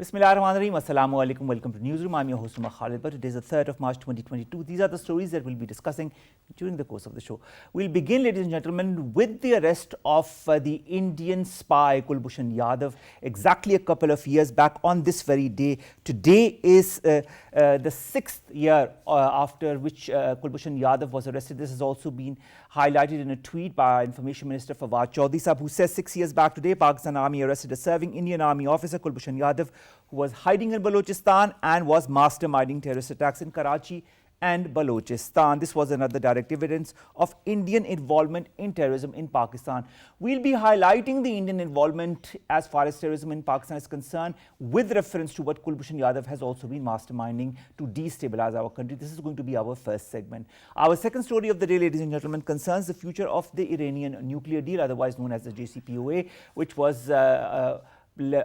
Bismillahirrahmanirrahim. Assalamu alaikum. Welcome to Newsroom. I'm your host, Omar Khalid. But today is the 3rd of March 2022. These are the stories that we'll be discussing during the course of the show. We'll begin, ladies and gentlemen, with the arrest of the Indian spy Kulbhushan Yadav exactly a couple of years back on this very day. Today is the 6th year after which Kulbhushan Yadav was arrested. This has also been highlighted in a tweet by our Information Minister Fawad Chaudhry Sahab, who says 6 years back today, Pakistan Army arrested a serving Indian Army officer, Kulbhushan Yadav, who was hiding in Balochistan and was masterminding terrorist attacks in Karachi and Balochistan. This was another direct evidence of Indian involvement in terrorism in Pakistan. We'll be highlighting the Indian involvement as far as terrorism in Pakistan is concerned with reference to what Kulbhushan Yadav has also been masterminding to destabilize our country. This is going to be our first segment. Our second story of the day, ladies and gentlemen, concerns the future of the Iranian nuclear deal, otherwise known as the JCPOA, which was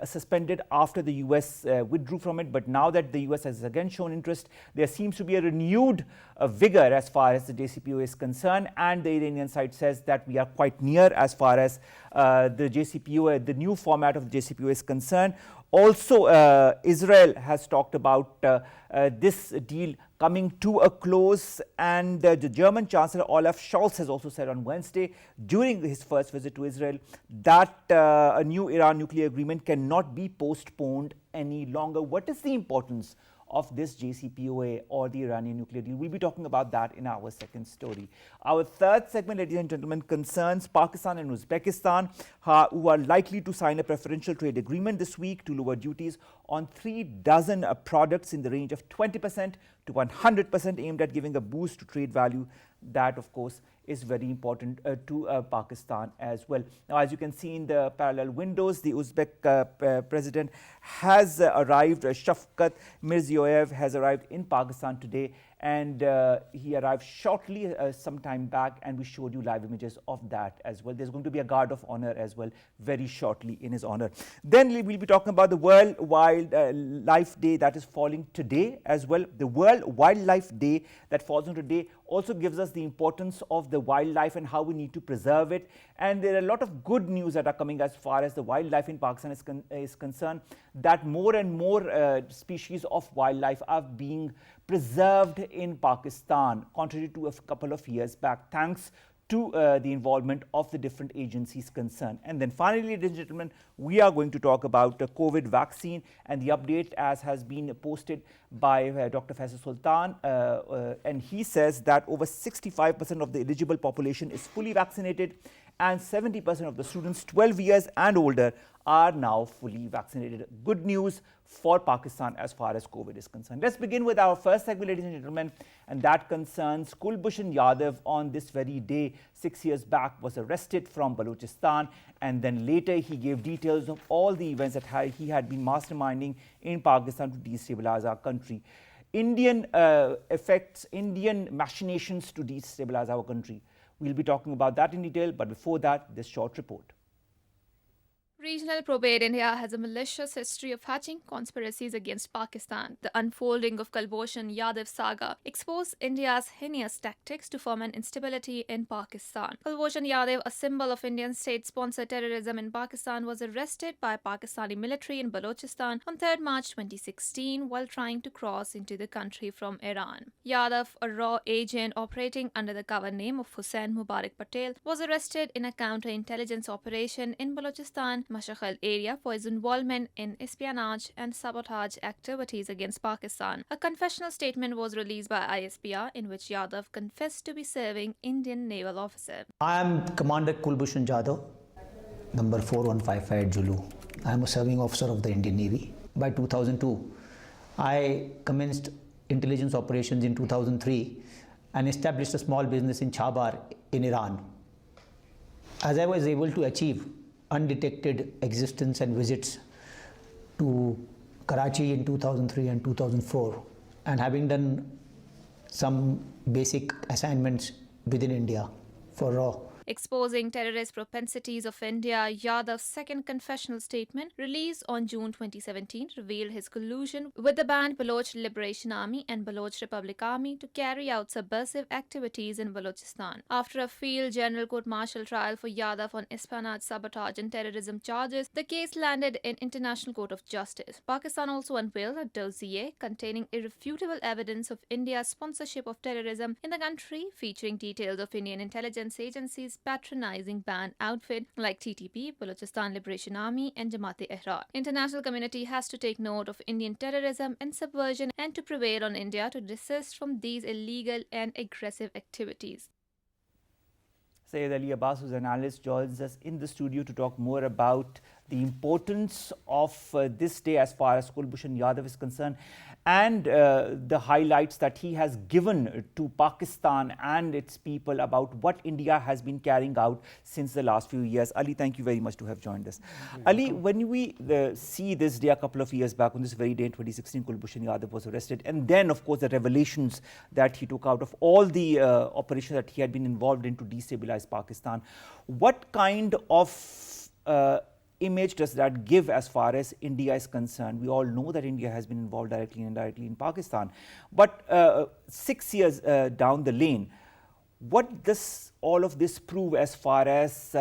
suspended after the US withdrew from it. But now that the US has again shown interest, there seems to be a renewed vigor as far as the JCPOA is concerned, and the Iranian side says that we are quite near as far as the JCPOA, the new format of the JCPOA is concerned. Also, Israel has talked about this deal coming to a close, and the German Chancellor Olaf Scholz has also said on Wednesday during his first visit to Israel that a new Iran nuclear agreement cannot be postponed any longer. What is the importance of this JCPOA or the Iranian nuclear deal? We'll be talking about that in our second story. Our third segment, ladies and gentlemen, concerns Pakistan and Uzbekistan, who are likely to sign a preferential trade agreement this week to lower duties on 36 products in the range of 20% to 100%, aimed at giving a boost to trade value. That, of course, is very important to Pakistan as well. Now, as you can see in the parallel windows, the Uzbek president has arrived. Shafkat Mirziyoyev has arrived in Pakistan today, and he arrived shortly some time back, and we showed you live images of that as well. There's going to be a guard of honor as well very shortly in his honor. Then we'll be talking about the World Wildlife Day that is falling today as well. The World Wildlife Day that falls on today also gives us the importance of the wildlife and how we need to preserve it. And there are a lot of good news that are coming as far as the wildlife in Pakistan is concerned, that more and more species of wildlife are being preserved in Pakistan, contrary to a couple of years back, thanks to the involvement of the different agencies concerned. And then finally, ladies and gentlemen, we are going to talk about the COVID vaccine and the update as has been posted by Dr. Faisal Sultan, and he says that over 65% of the eligible population is fully vaccinated, and 70% of the students 12 years and older are now fully vaccinated. Good news for Pakistan as far as COVID is concerned. Let's begin with our first segment, ladies and gentlemen, and that concerns Kulbhushan Yadav. On this very day, 6 years back, was arrested from Balochistan, and then later he gave details of all the events that he had been masterminding in Pakistan to destabilize our country. Indian effects, Indian machinations to destabilize our country. We'll be talking about that in detail, but before that, this short report. Regional probate India has a malicious history of hatching conspiracies against Pakistan. The unfolding of Kulbhushan Yadav saga exposed India's heinous tactics to foment instability in Pakistan. Kulbhushan Yadav, a symbol of Indian state-sponsored terrorism in Pakistan, was arrested by Pakistani military in Balochistan on 3rd March 2016 while trying to cross into the country from Iran. Yadav, a raw agent operating under the cover name of Hussain Mubarak Patel, was arrested in a counterintelligence operation in Balochistan Mashahal area for his involvement in espionage and sabotage activities against Pakistan. A confessional statement was released by ISPR in which Yadav confessed to be serving Indian naval officer. I am Commander Kulbhushan Yadav, number 4155 Julu. I am a serving officer of the Indian Navy. By 2002, I commenced intelligence operations in 2003 and established a small business in Chabar in Iran. As I was able to achieve undetected existence and visits to Karachi in 2003 and 2004, and having done some basic assignments within India for RAW, Exposing terrorist propensities of India, Yadav's second confessional statement, released on June 2017, revealed his collusion with the banned Baloch Liberation Army and Baloch Republic Army to carry out subversive activities in Balochistan. After a field general court-martial trial for Yadav on espionage, sabotage and terrorism charges, the case landed in International Court of Justice. Pakistan also unveiled a dossier containing irrefutable evidence of India's sponsorship of terrorism in the country, featuring details of Indian intelligence agencies patronizing banned outfits like TTP, Balochistan Liberation Army and Jamaat-e-Ahrar. International community has to take note of Indian terrorism and subversion and to prevail on India to desist from these illegal and aggressive activities. Syed Abbas, who's an analyst, joins us in the studio to talk more about the importance of this day as far as Kulbhushan Yadav is concerned, and the highlights that he has given to Pakistan and its people about what India has been carrying out since the last few years. Ali, thank you very much to have joined us. Ali, when we see this day a couple of years back, on this very day in 2016, Kulbhushan Yadav was arrested, and then of course the revelations that he took out of all the operations that he had been involved in to destabilize Pakistan, what kind of image does that give as far as India is concerned? We all know that India has been involved directly and indirectly in Pakistan. But 6 years down the lane, what does all of this prove as far as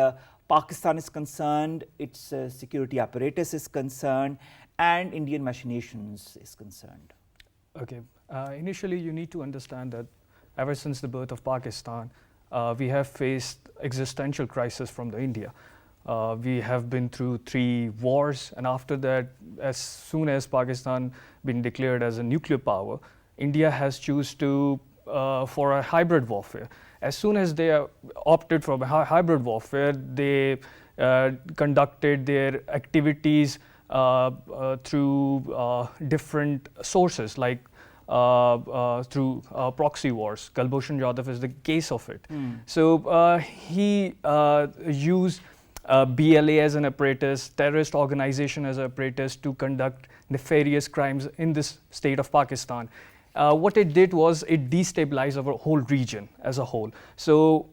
Pakistan is concerned, its security apparatus is concerned, and Indian machinations is concerned? Okay. Initially, you need to understand that ever since the birth of Pakistan, we have faced existential crisis from the India. We have been through 3 wars, and after that, as soon as Pakistan been declared as a nuclear power, India has chosen for a hybrid warfare. As soon as they opted for hybrid warfare, they conducted their activities through different sources, like through proxy wars. Kulbhushan Yadav is the case of it. So he used BLA as an apparatus, terrorist organization as an apparatus to conduct nefarious crimes in this state of Pakistan. What it did was it destabilized our whole region as a whole. So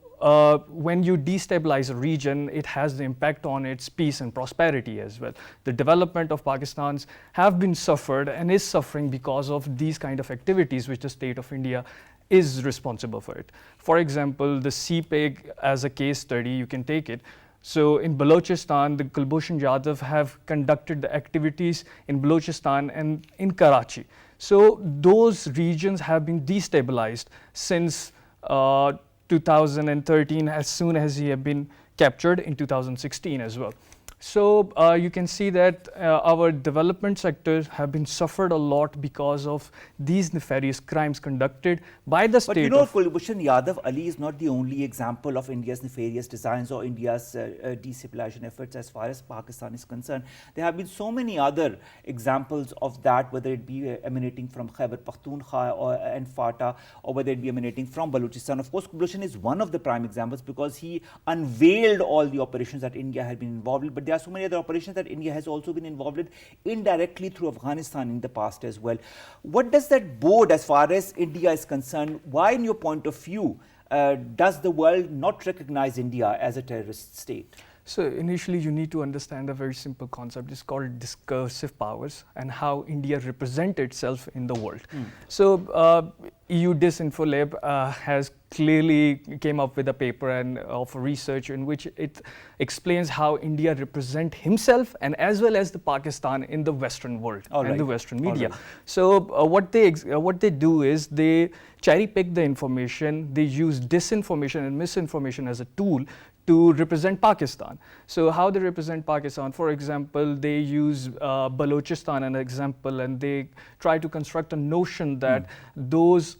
when you destabilize a region, it has the impact on its peace and prosperity as well. The development of Pakistan's have been suffered and is suffering because of these kind of activities which the state of India is responsible for it. For example, the CPEG as a case study, you can take it. So in Balochistan, the Kulbhushan Yadav have conducted the activities in Balochistan and in Karachi. So those regions have been destabilized since 2013, as soon as he had been captured in 2016 as well. So you can see that our development sectors have been suffered a lot because of these nefarious crimes conducted by the state. But you know, Kulbhushan Yadav, Ali, is not the only example of India's nefarious designs or India's destabilization efforts as far as Pakistan is concerned. There have been so many other examples of that, whether it be emanating from Khyber Pakhtunkhwa and FATA, or whether it be emanating from Balochistan. Of course, Kulbhushan is one of the prime examples because he unveiled all the operations that India had been involved in. But there are so many other operations that India has also been involved in indirectly through Afghanistan in the past as well. What does that bode as far as India is concerned? Why, in your point of view, does the world not recognize India as a terrorist state? So initially you need to understand a very simple concept. It's called discursive powers and how India represents itself in the world. So EU Disinfolab has clearly came up with a paper and of research in which it explains how India represents himself and as well as the Pakistan in the Western world and the Western media. So what they do is they cherry pick the information, they use disinformation and misinformation as a tool to represent Pakistan. So how they represent Pakistan, for example, they use Balochistan as an example, and they try to construct a notion that those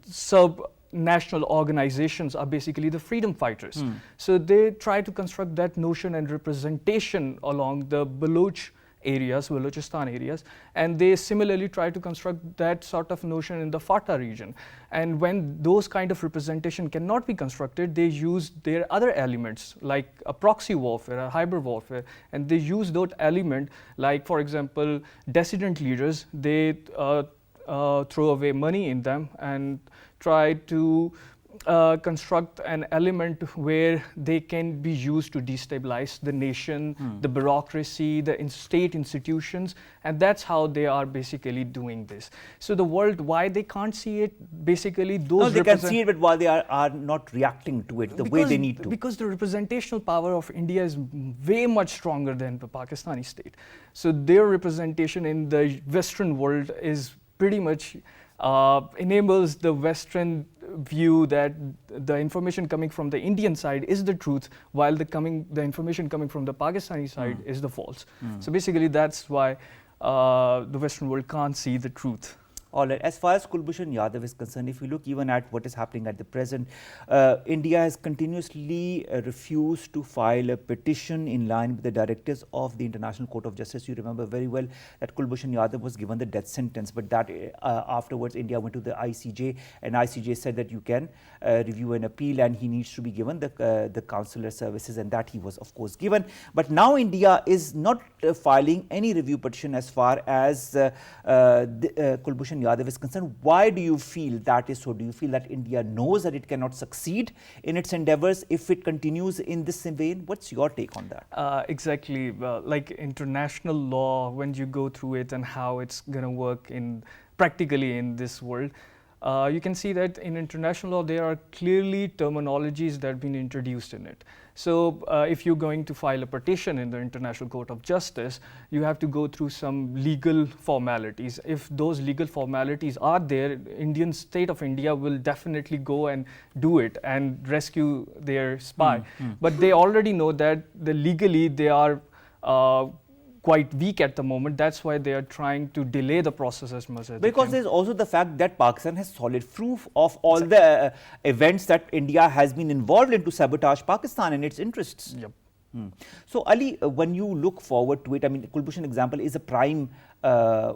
sub-national organizations are basically the freedom fighters. So they try to construct that notion and representation along the Balochistan areas, and they similarly try to construct that sort of notion in the FATA region. And when those kind of representation cannot be constructed, they use their other elements like a proxy warfare, a hybrid warfare, and they use those elements like, for example, dissident leaders. They throw away money in them and try to construct an element where they can be used to destabilize the nation, the bureaucracy, the state institutions, and that's how they are basically doing this. So the world, why they can't see it, basically those No, they can see it, but why they are not reacting to it the way they need to. Because the representational power of India is way much stronger than the Pakistani state. So their representation in the Western world is pretty much enables the Western view that the information coming from the Indian side is the truth, while the information coming from the Pakistani side is the false. So basically that's why the Western world can't see the truth. All right. As far as Kulbhushan Yadav is concerned, if you look even at what is happening at the present, India has continuously refused to file a petition in line with the directives of the International Court of Justice. You remember very well that Kulbhushan Yadav was given the death sentence, but that afterwards India went to the ICJ, and ICJ said that you can review an appeal and he needs to be given the consular services, and that he was of course given. But now India is not filing any review petition as far as Kulbhushan Yadav is concerned. Why do you feel that is so? Do you feel that India knows that it cannot succeed in its endeavors if it continues in this vein? What's your take on that? Exactly. Like international law, when you go through it and how it's going to work practically in this world, you can see that in international law there are clearly terminologies that have been introduced in it. So if you're going to file a petition in the International Court of Justice, you have to go through some legal formalities. If those legal formalities are there, Indian state of India will definitely go and do it and rescue their spy. But they already know that legally they are quite weak at the moment. That's why they are trying to delay the process as much as they can. Because there's also the fact that Pakistan has solid proof of all the events that India has been involved in to sabotage Pakistan and its interests. Yep. So Ali, when you look forward to it, I mean, the Kulbhushan example is a prime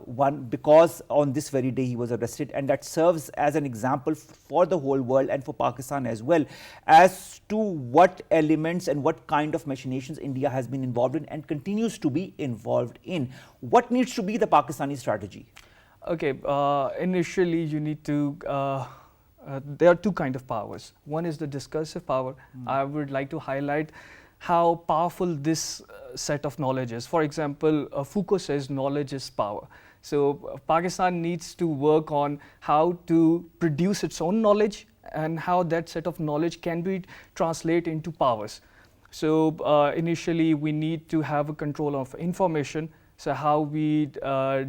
one, because on this very day he was arrested, and that serves as an example for the whole world and for Pakistan as well as to what elements and what kind of machinations India has been involved in and continues to be involved in. What needs to be the Pakistani strategy? Okay, initially you need to there are two kinds of powers. One is the discursive power. I would like to highlight how powerful this set of knowledge is. For example, Foucault says knowledge is power. So Pakistan needs to work on how to produce its own knowledge and how that set of knowledge can be translated into powers. So initially we need to have a control of information. So how we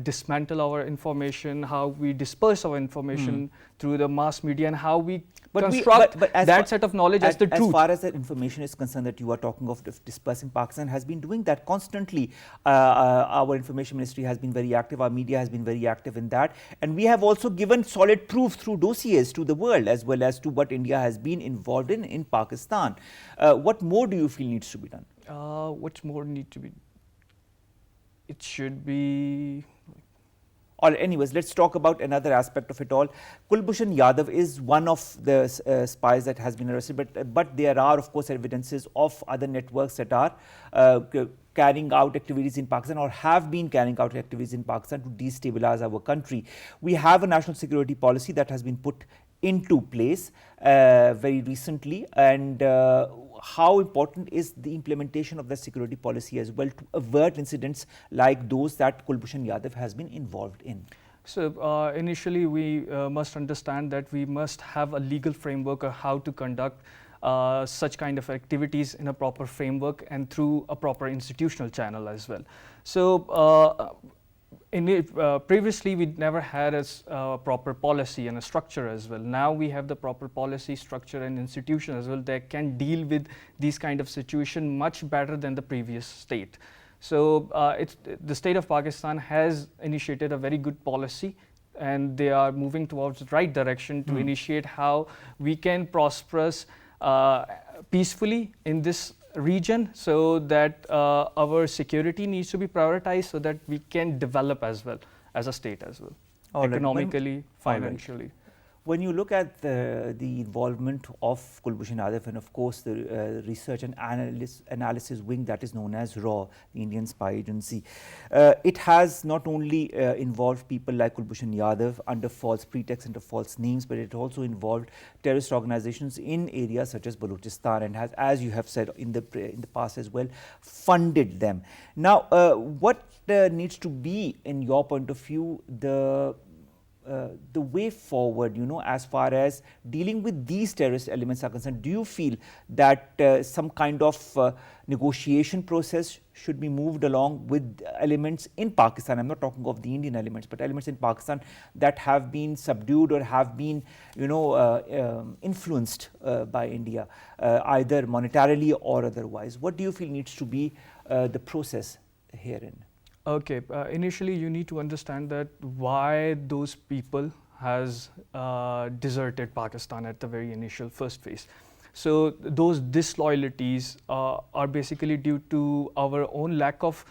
dismantle our information, how we disperse our information through the mass media, and how we construct that set of knowledge as the truth. As far as that information is concerned that you are talking of dispersing, Pakistan has been doing that constantly. Our information ministry has been very active, our media has been very active in that, and we have also given solid proof through dossiers to the world as well as to what India has been involved in Pakistan. What more do you feel needs to be done? What more need to be? It should be... Or anyways, let's talk about another aspect of it all. Kulbhushan Yadav is one of the spies that has been arrested, but there are of course evidences of other networks that are carrying out activities in Pakistan or have been carrying out activities in Pakistan to destabilize our country. We have a national security policy that has been put into place very recently, and how important is the implementation of the security policy as well to avert incidents like those that Kulbhushan Yadav has been involved in? So initially we must understand that we must have a legal framework of how to conduct such kind of activities in a proper framework and through a proper institutional channel as well. So previously we never had a proper policy and a structure as well. Now we have the proper policy, structure and institution as well that can deal with these kind of situation much better than the previous state. So the state of Pakistan has initiated a very good policy, and they are moving towards the right direction to initiate how we can prosperous peacefully in this region, so that our security needs to be prioritized so that we can develop as well as a state as well, economically, financially. When you look at the involvement of Kulbhushan Yadav and of course the research and analysis wing that is known as RAW, the Indian Spy Agency, it has not only involved people like Kulbhushan Yadav under false pretext, under false names, but it also involved terrorist organizations in areas such as Balochistan and has, as you have said in the past as well, funded them. Now, what needs to be, in your point of view, the way forward, as far as dealing with these terrorist elements are concerned? Do you feel that some kind of negotiation process should be moved along with elements in Pakistan? I'm not talking of the Indian elements, but elements in Pakistan that have been subdued or have been, influenced by India, either monetarily or otherwise. What do you feel needs to be the process herein? Okay, initially you need to understand that why those people has deserted Pakistan at the very initial first phase. So those disloyalties are basically due to our own lack of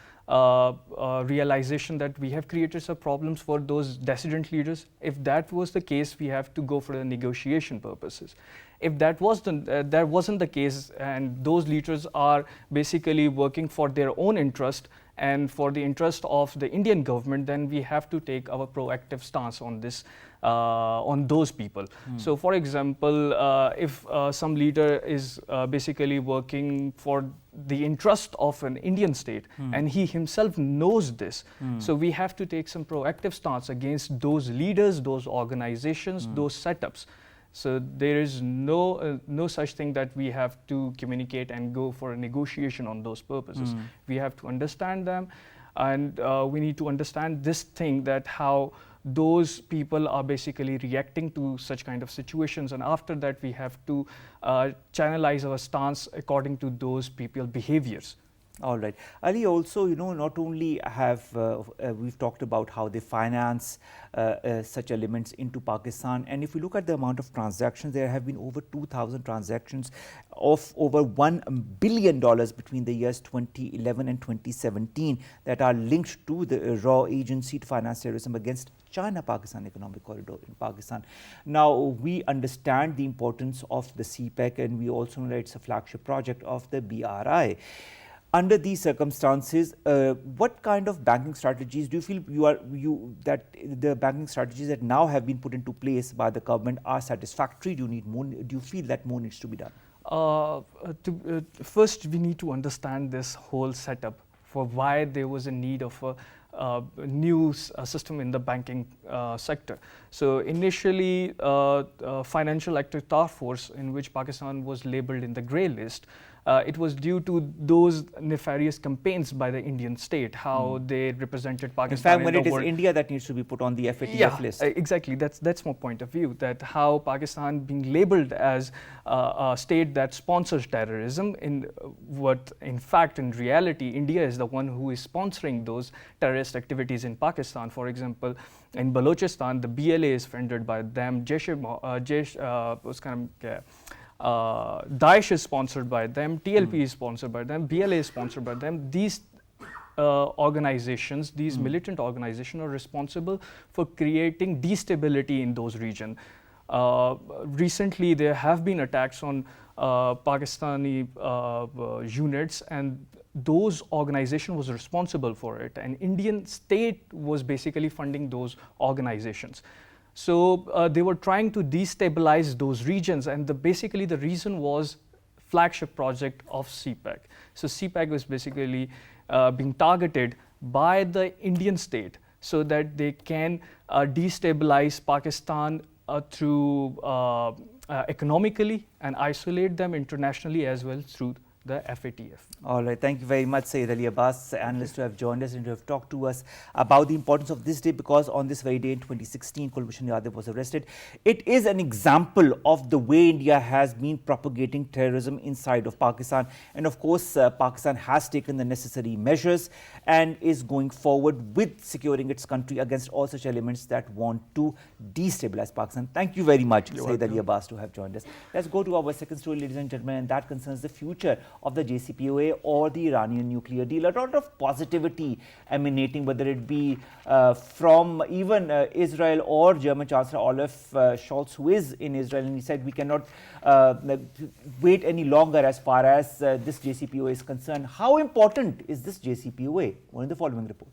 realization that we have created some problems for those dissident leaders. If that was the case, we have to go for the negotiation purposes. If that wasn't the case, and those leaders are basically working for their own interest and for the interest of the Indian government, then we have to take our proactive stance on this, on those people. So, for example, if some leader is basically working for the interest of an Indian state and he himself knows this, so we have to take some proactive stance against those leaders, those organizations, those setups. So there is no such thing that we have to communicate and go for a negotiation on those purposes. We have to understand them, and we need to understand this thing, that how those people are basically reacting to such kind of situations, and after that we have to channelize our stance according to those people's behaviors. All right. Ali, also, not only have we've talked about how they finance such elements into Pakistan, and if you look at the amount of transactions, there have been over 2,000 transactions of over $1 billion between the years 2011 and 2017 that are linked to the RAW agency to finance terrorism against China-Pakistan economic corridor in Pakistan. Now, we understand the importance of the CPEC, and we also know that it's a flagship project of the BRI. Under these circumstances, what kind of banking strategies do you feel that the banking strategies that now have been put into place by the government are satisfactory? Do you need more? Do you feel that more needs to be done? First, we need to understand this whole setup for why there was a need of a new system in the banking sector. So initially, Financial Active Task Force, in which Pakistan was labeled in the grey list, it was due to those nefarious campaigns by the Indian state, how they represented Pakistan. In fact, when it is India that needs to be put on the FATF list. Exactly. That's my point of view, that how Pakistan being labeled as a state that sponsors terrorism, in fact, in reality, India is the one who is sponsoring those terrorist activities in Pakistan. For example, in Balochistan, the BLA is funded by them, Daesh is sponsored by them, TLP is sponsored by them, BLA is sponsored by them. These organizations, these militant organizations, are responsible for creating destability in those regions. Recently, there have been attacks on Pakistani units, and those organizations was responsible for it, and Indian state was basically funding those organizations. So they were trying to destabilize those regions, and basically the reason was flagship project of CPEC. So CPEC was basically being targeted by the Indian state so that they can destabilize Pakistan through economically and isolate them internationally as well through the FATF. All right. Thank you very much, Syed Abbas, analyst, who have joined us and who have talked to us about the importance of this day, because on this very day in 2016, Kulbhushan Yadav was arrested. It is an example of the way India has been propagating terrorism inside of Pakistan. And of course, Pakistan has taken the necessary measures and is going forward with securing its country against all such elements that want to destabilize Pakistan. Thank you very much, Syed Abbas, to have joined us. Let's go to our second story, ladies and gentlemen, and that concerns the future of the JCPOA or the Iranian nuclear deal. A lot of positivity emanating, whether it be from even Israel or German Chancellor Olaf Scholz, who is in Israel, and he said we cannot wait any longer as far as this JCPOA is concerned. How important is this JCPOA? In the following report.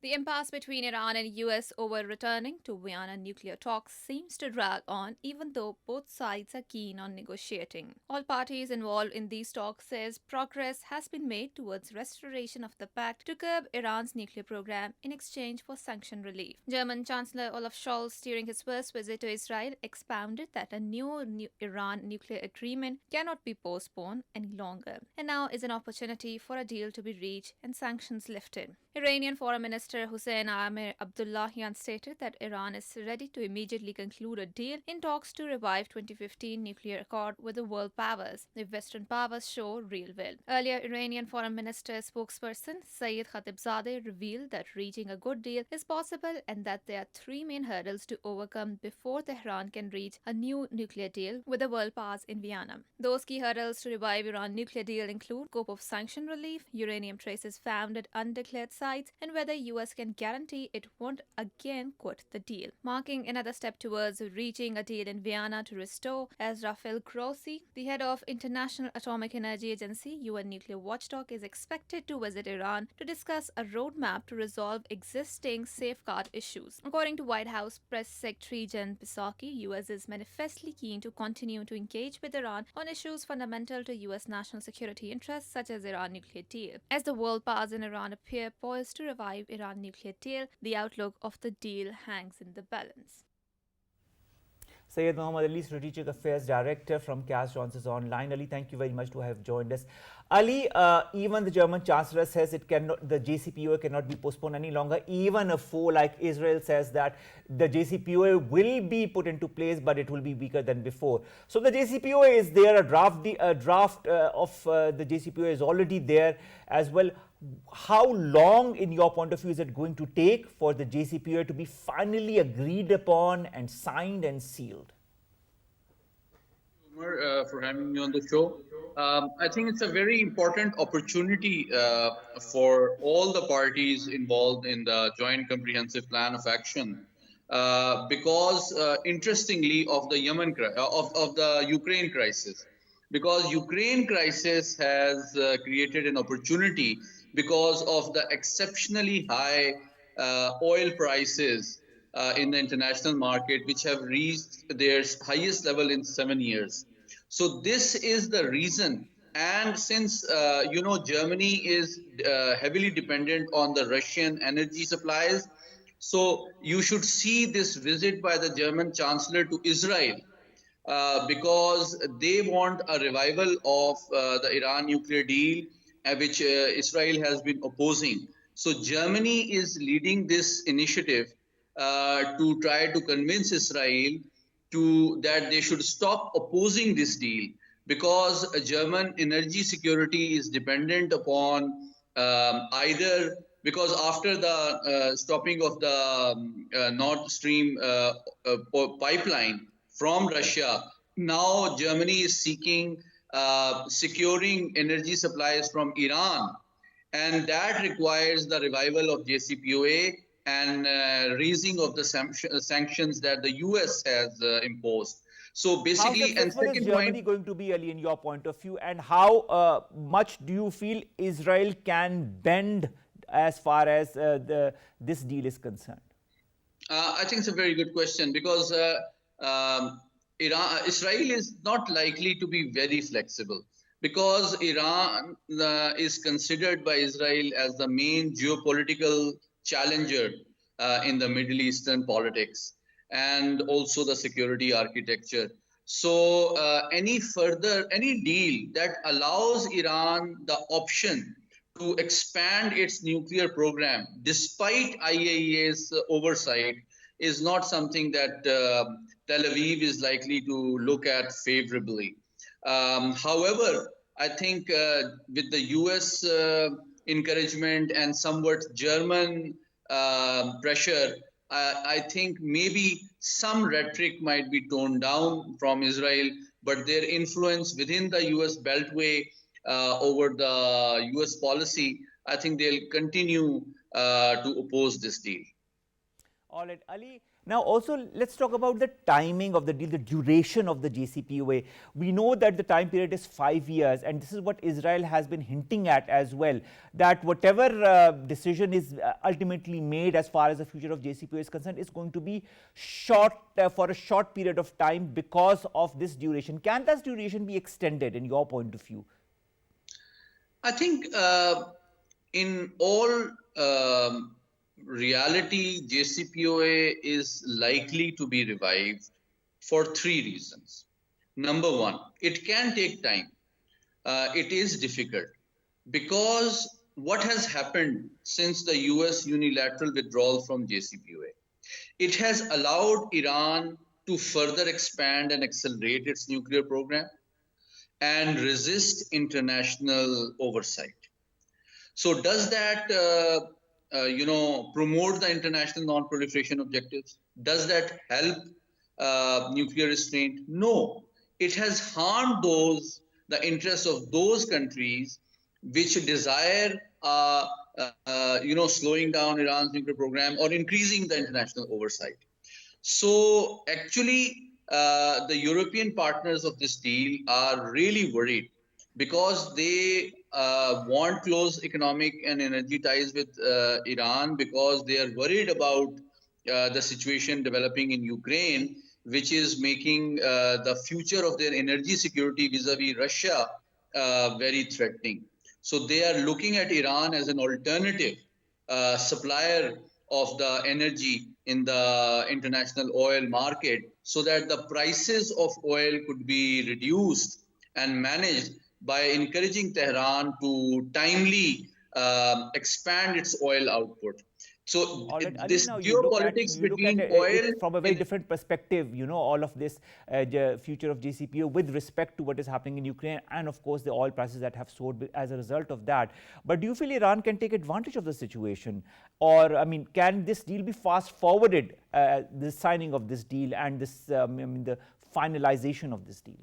The impasse between Iran and US over returning to Vienna nuclear talks seems to drag on, even though both sides are keen on negotiating. All parties involved in these talks says progress has been made towards restoration of the pact to curb Iran's nuclear program in exchange for sanction relief. German Chancellor Olaf Scholz, during his first visit to Israel, expounded that a new Iran nuclear agreement cannot be postponed any longer, and now is an opportunity for a deal to be reached and sanctions lifted. Iranian Foreign Minister Hossein Amir Abdullahian stated that Iran is ready to immediately conclude a deal in talks to revive 2015 nuclear accord with the world powers if Western powers show real will. Earlier, Iranian Foreign Minister spokesperson Syed revealed that reaching a good deal is possible and that there are three main hurdles to overcome before Tehran can reach a new nuclear deal with the world powers in Vienna. Those key hurdles to revive Iran nuclear deal include scope of sanction relief, uranium traces found at undeclared sites, and whether US can guarantee it won't again quit the deal. Marking another step towards reaching a deal in Vienna to restore, as Rafael Grossi, the head of International Atomic Energy Agency, UN nuclear watchdog, is expected to visit Iran to discuss a roadmap to resolve existing safeguard issues. According to White House Press Secretary Jen Psaki, US is manifestly keen to continue to engage with Iran on issues fundamental to US national security interests, such as Iran nuclear deal. As the world powers in Iran appear poised to revive Iran nuclear deal, the outlook of the deal hangs in the balance. Syed Mohammad Ali, Strategic Affairs Director from CAS, joins us online. Ali, thank you very much to have joined us. Ali, even the German Chancellor says the JCPOA cannot be postponed any longer. Even a foe like Israel says that the JCPOA will be put into place, but it will be weaker than before. So the JCPOA is there, a draft of the JCPOA is already there as well. How long, in your point of view, is it going to take for the JCPOA to be finally agreed upon and signed and sealed? Omar, for having me on the show. I think it's a very important opportunity for all the parties involved in the Joint Comprehensive Plan of Action, because interestingly, of the Ukraine crisis, because Ukraine crisis has created an opportunity because of the exceptionally high oil prices in the international market, which have reached their highest level in 7 years. So this is the reason. And since, Germany is heavily dependent on the Russian energy supplies, so you should see this visit by the German Chancellor to Israel, because they want a revival of the Iran nuclear deal, which Israel has been opposing. So Germany is leading this initiative to try to convince Israel that they should stop opposing this deal, because German energy security is dependent upon either, because after the stopping of the Nord Stream pipeline from Russia, now Germany is seeking securing energy supplies from Iran, and that requires the revival of JCPOA and raising of the sanctions that the US has imposed. So basically, how successful is Germany going to be, Ali, in your point of view, and how much do you feel Israel can bend as far as this deal is concerned? I think it's a very good question, because Israel is not likely to be very flexible, because Iran is considered by Israel as the main geopolitical challenger in the Middle Eastern politics and also the security architecture. So any deal that allows Iran the option to expand its nuclear program despite IAEA's oversight is not something that Tel Aviv is likely to look at favorably. However, I think with the US encouragement and somewhat German pressure, I think maybe some rhetoric might be toned down from Israel, but their influence within the US Beltway over the US policy, I think they'll continue to oppose this deal. All right, Ali. Now, also, let's talk about the timing of the deal, the duration of the JCPOA. We know that the time period is 5 years, and this is what Israel has been hinting at as well, that whatever decision is ultimately made as far as the future of JCPOA is concerned is going to be short for a short period of time because of this duration. Can this duration be extended in your point of view? I think in all reality, JCPOA is likely to be revived for 3 reasons. Number one, it can take time. It is difficult because what has happened since the US unilateral withdrawal from JCPOA? It has allowed Iran to further expand and accelerate its nuclear program and resist international oversight. So does that promote the international non-proliferation objectives? Does that help nuclear restraint? No. It has harmed the interests of those countries which desire, slowing down Iran's nuclear program or increasing the international oversight. So actually, the European partners of this deal are really worried because they want close economic and energy ties with Iran, because they are worried about the situation developing in Ukraine, which is making the future of their energy security vis-a-vis Russia very threatening. So they are looking at Iran as an alternative supplier of the energy in the international oil market, so that the prices of oil could be reduced and managed by encouraging Tehran to timely expand its oil output. So Right, this now geopolitics between oil from a very different perspective, all of this future of JCPOA with respect to what is happening in Ukraine and of course the oil prices that have soared as a result of that. But do you feel Iran can take advantage of the situation, or can this deal be fast forwarded, the signing of this deal and this the finalization of this deal?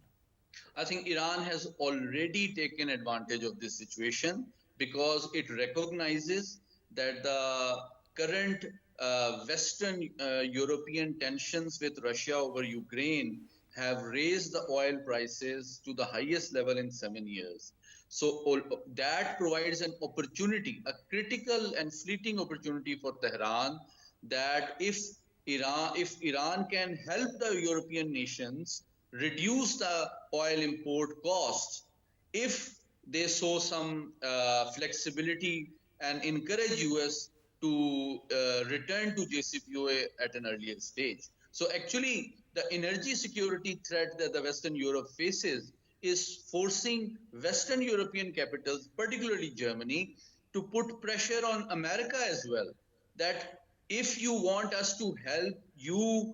I think Iran has already taken advantage of this situation because it recognizes that the current Western European tensions with Russia over Ukraine have raised the oil prices to the highest level in 7 years. So that provides an opportunity, a critical and fleeting opportunity for Tehran, that if Iran can help the European nations reduce the oil import costs, if they show some flexibility and encourage US to return to JCPOA at an earlier stage. So actually, the energy security threat that the Western Europe faces is forcing Western European capitals, particularly Germany, to put pressure on America as well, that if you want us to help you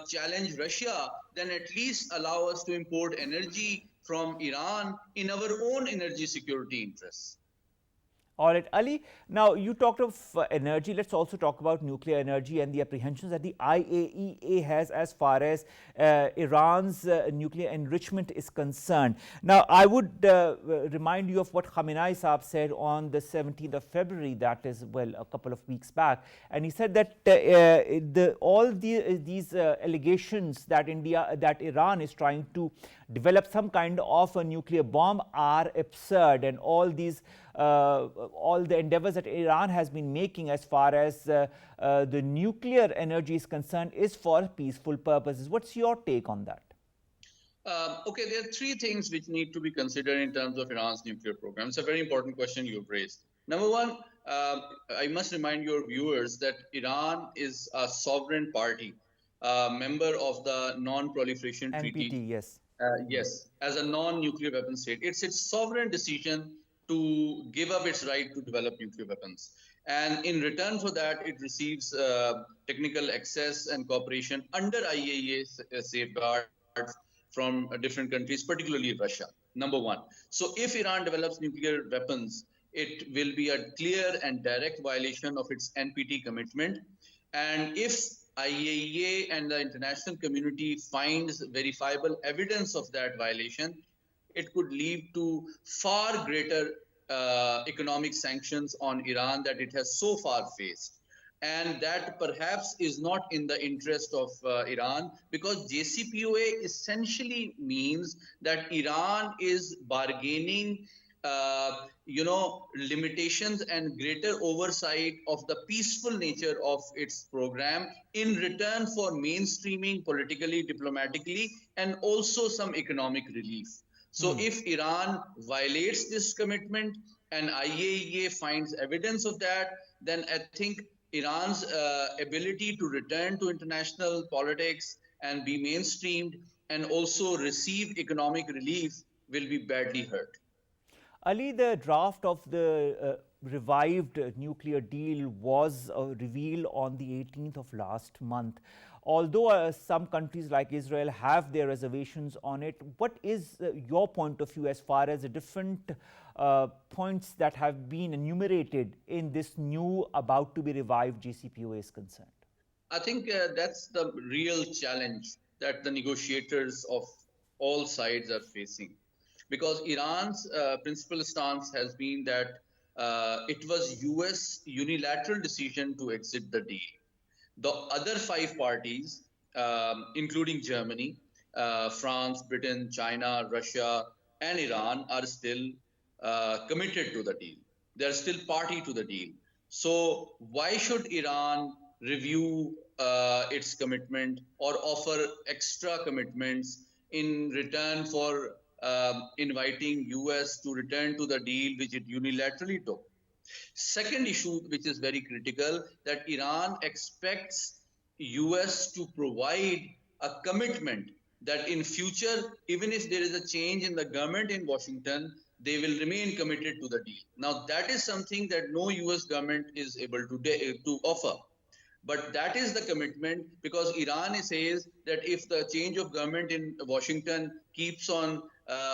challenge Russia, then at least allow us to import energy from Iran in our own energy security interests. All right, Ali, now you talked of energy. Let's also talk about nuclear energy and the apprehensions that the IAEA has as far as Iran's nuclear enrichment is concerned. Now, I would remind you of what Khamenei Saab said on the 17th of February, that is, well, a couple of weeks back. And he said that these allegations that Iran is trying to develop some kind of a nuclear bomb are absurd, and all the endeavors that Iran has been making as far as the nuclear energy is concerned is for peaceful purposes. What's your take on that? Okay, there are 3 things which need to be considered in terms of Iran's nuclear program. It's a very important question you've raised. Number one, I must remind your viewers that Iran is a sovereign party, member of the Non-Proliferation Treaty. NPT, yes. Yes, as a non-nuclear weapon state. It's its sovereign decision to give up its right to develop nuclear weapons. And in return for that, it receives technical access and cooperation under IAEA safeguards from different countries, particularly Russia, number one. So if Iran develops nuclear weapons, it will be a clear and direct violation of its NPT commitment. And if IAEA and the international community finds verifiable evidence of that violation, it could lead to far greater economic sanctions on Iran that it has so far faced. And that perhaps is not in the interest of Iran, because JCPOA essentially means that Iran is bargaining limitations and greater oversight of the peaceful nature of its program in return for mainstreaming politically, diplomatically, and also some economic relief. So if Iran violates this commitment and IAEA finds evidence of that, then I think Iran's ability to return to international politics and be mainstreamed and also receive economic relief will be badly hurt. Ali, the draft of the revived nuclear deal was revealed on the 18th of last month. Although some countries like Israel have their reservations on it, what is your point of view as far as the different points that have been enumerated in this new about to be revived JCPOA is concerned? I think that's the real challenge that the negotiators of all sides are facing. Because Iran's principal stance has been that it was US unilateral decision to exit the deal. The other 5 parties, including Germany, France, Britain, China, Russia, and Iran, are still committed to the deal. They are still party to the deal. So why should Iran review its commitment or offer extra commitments in return for inviting US to return to the deal which it unilaterally took? Second issue, which is very critical, that Iran expects US to provide a commitment that in future, even if there is a change in the government in Washington, they will remain committed to the deal. Now, that is something that no US government is able to offer. But that is the commitment, because Iran says that if the change of government in Washington keeps on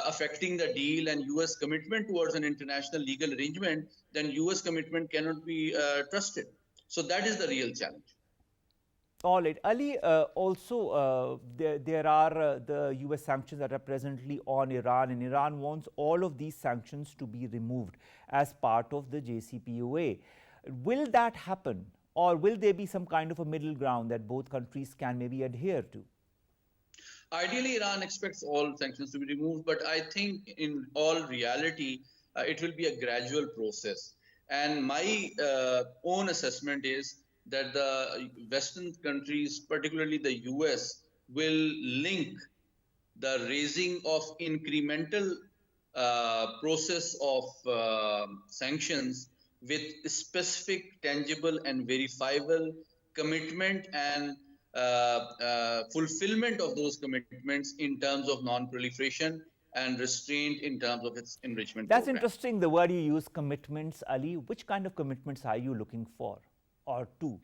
affecting the deal and US commitment towards an international legal arrangement, then US commitment cannot be trusted. So that is the real challenge. All right. Ali, also there are the US sanctions that are presently on Iran, and Iran wants all of these sanctions to be removed as part of the JCPOA. Will that happen? Or will there be some kind of a middle ground that both countries can maybe adhere to? Ideally, Iran expects all sanctions to be removed, but I think in all reality, it will be a gradual process. And my own assessment is that the Western countries, particularly the US, will link the raising of incremental process of sanctions with specific, tangible and verifiable commitment and fulfillment of those commitments in terms of non-proliferation and restraint in terms of its enrichment That's program. interesting, the word you use, commitments, Ali. Which kind of commitments are you looking for or to?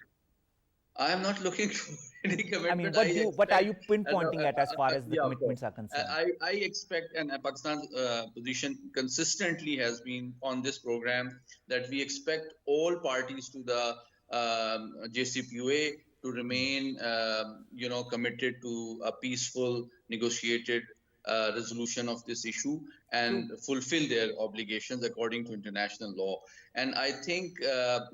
I am not looking for any commitment. I mean, what are you pinpointing at as far as the commitments are concerned? I expect, and Pakistan's position consistently has been on this program, that we expect all parties to the JCPOA to remain, committed to a peaceful, negotiated resolution of this issue and fulfill their obligations according to international law. And I think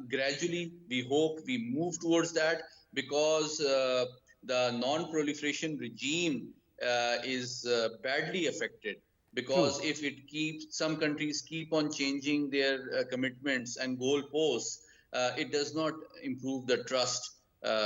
gradually we hope we move towards that, because the non-proliferation regime is badly affected. Because if it keeps, some countries keep on changing their commitments and goalposts, it does not improve the trust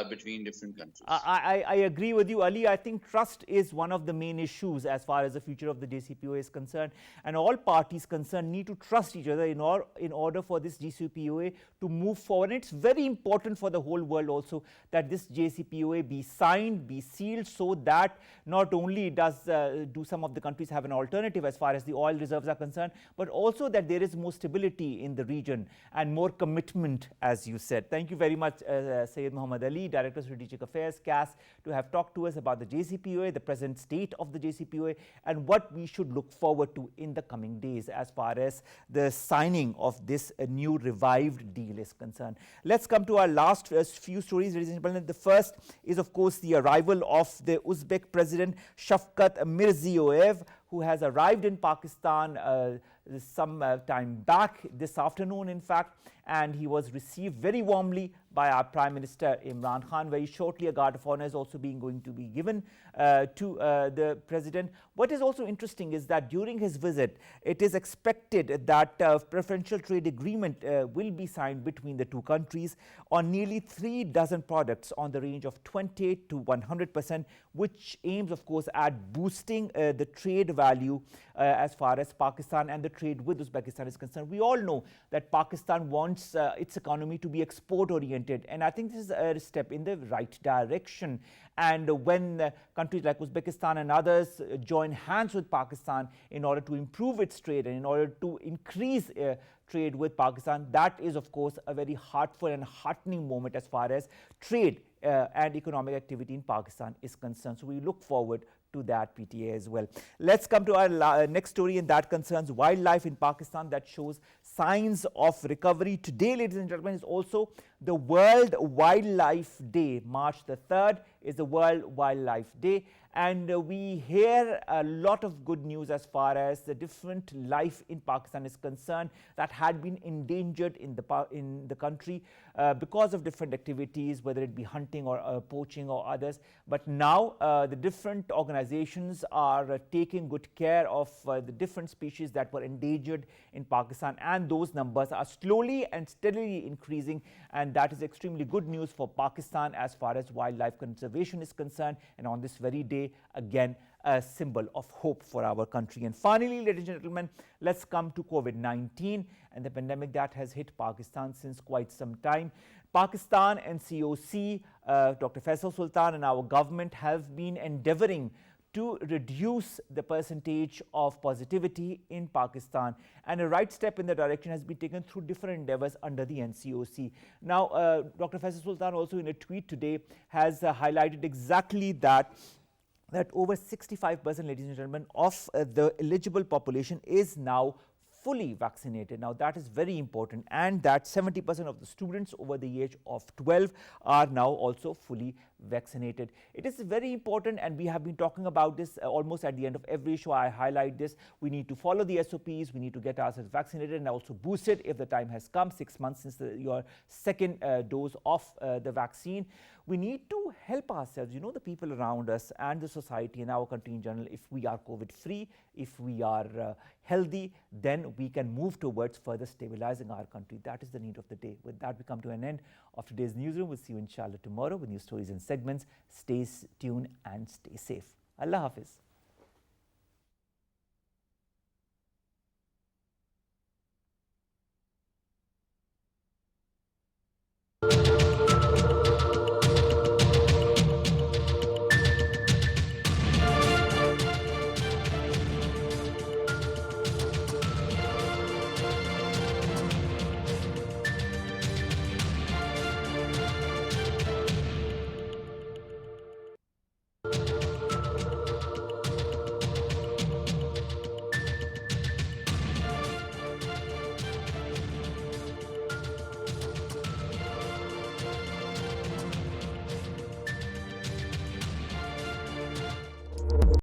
between different countries. I agree with you, Ali. I think trust is one of the main issues as far as the future of the JCPOA is concerned, and all parties concerned need to trust each other in order for this JCPOA to move forward. And it's very important for the whole world also that this JCPOA be signed, be sealed, so that not only does do some of the countries have an alternative as far as the oil reserves are concerned, but also that there is more stability in the region and more commitment, as you said. Thank you very much, Syed Mohammed Muhammad Ali, Director of Strategic Affairs, CAS, to have talked to us about the JCPOA, the present state of the JCPOA, and what we should look forward to in the coming days as far as the signing of this new revived deal is concerned. Let's come to our last few stories, ladies and gentlemen. The first is, of course, the arrival of the Uzbek President Shavkat Mirziyoyev, who has arrived in Pakistan some time back, this afternoon in fact, and he was received very warmly by our Prime Minister Imran Khan. Very shortly, a guard of honor is also going to be given to the President. What is also interesting is that during his visit, it is expected that preferential trade agreement will be signed between the two countries on nearly 3 dozen products on the range of 20 to 100%, which aims, of course, at boosting the trade value as far as Pakistan and the trade with Uzbekistan is concerned. We all know that Pakistan wants its economy to be export-oriented, and I think this is a step in the right direction. And when countries like Uzbekistan and others join hands with Pakistan in order to improve its trade and in order to increase trade with Pakistan, that is, of course, a very heartful and heartening moment as far as trade and economic activity in Pakistan is concerned. So we look forward to that PTA as well. Let's come to our next story, and that concerns wildlife in Pakistan that shows signs of recovery. Today, ladies and gentlemen, is also the World Wildlife Day. March the 3rd is the World Wildlife Day, and we hear a lot of good news as far as the different life in Pakistan is concerned that had been endangered in the country because of different activities, whether it be hunting or poaching or others. But now the different organizations are taking good care of the different species that were endangered in Pakistan, and those numbers are slowly and steadily increasing, and that is extremely good news for Pakistan as far as wildlife conservation is concerned. And on this very day, again, a symbol of hope for our country. And finally, ladies and gentlemen, let's come to COVID-19 and the pandemic that has hit Pakistan since quite some time. Pakistan and COC, Dr. Faisal Sultan and our government have been endeavoring to reduce the percentage of positivity in Pakistan, and a right step in the direction has been taken through different endeavors under the NCOC. Now, Dr. Faisal Sultan also in a tweet today has highlighted exactly that over 65%, ladies and gentlemen, of the eligible population is now fully vaccinated. Now that is very important, and that 70% of the students over the age of 12 are now also fully vaccinated. It is very important, and we have been talking about this almost at the end of every show. I highlight this. We need to follow the SOPs, we need to get ourselves vaccinated and also boosted if the time has come, 6 months since your second dose of the vaccine. We need to help ourselves, the people around us and the society and our country in general. If we are COVID-free, if we are healthy, then we can move towards further stabilizing our country. That is the need of the day. With that, we come to an end of today's newsroom. We'll see you inshallah tomorrow with new stories and segments. Stay tuned and stay safe. Allah Hafiz.